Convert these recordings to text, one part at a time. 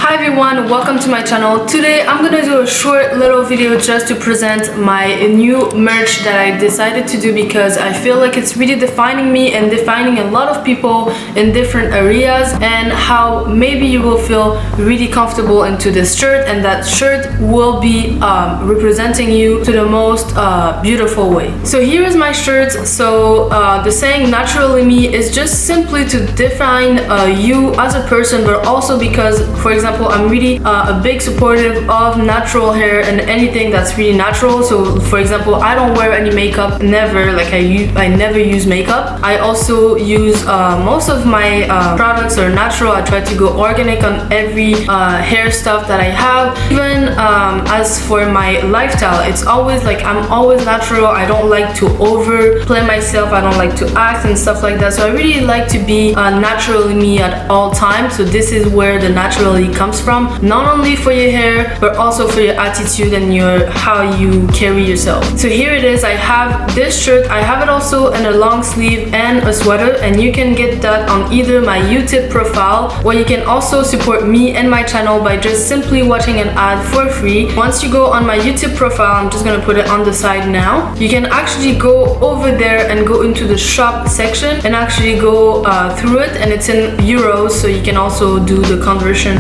Hi everyone, welcome to my channel. Today I'm gonna do a short little video just to present my new merch that I decided to do because I feel like it's really defining me and defining a lot of people in different areas, and how maybe you will feel really comfortable into this shirt, and that shirt will be representing you to the most beautiful way. So here is my shirt. So the saying naturally me is just simply to define you as a person, but also because, for example, I'm really a big supportive of natural hair and anything that's really natural. So for example, I don't wear any makeup, never. Like I never use makeup. I also use most of my products are natural. I try to go organic on every hair stuff that I have. Even as for my lifestyle, it's always like I'm always natural. I don't like to overplay myself. I don't like to act and stuff like that. So I really like to be naturally me at all times. So this is where the naturally comes from, not only for your hair but also for your attitude and your how you carry yourself. So here it is. I have this shirt. I have it also in a long sleeve and a sweater, and you can get that on either my YouTube profile, or you can also support me and my channel by just simply watching an ad for free. Once you go on my YouTube profile, I'm just gonna put it on the side now, you can actually go over there and go into the shop section and actually go through it, and it's in euros, so you can also do the conversion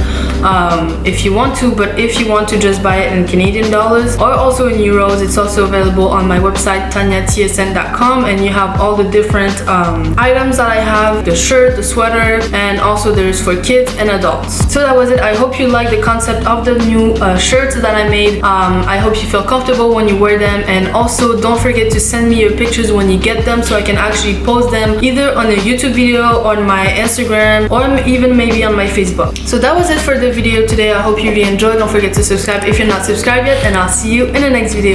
if you want to. But if you want to just buy it in Canadian dollars or also in euros, it's also available on my website tania.kns.com, and you have all the different items that I have, the shirt, the sweater, and also there's for kids and adults. So that was it. I hope you like the concept of the new shirts that I made. I hope you feel comfortable when you wear them, and also don't forget to send me your pictures when you get them so I can actually post them either on a YouTube video, on my Instagram, or even maybe on my Facebook. So that was it for the video today. I hope you really enjoyed. Don't forget to subscribe if you're not subscribed yet, and I'll see you in the next video.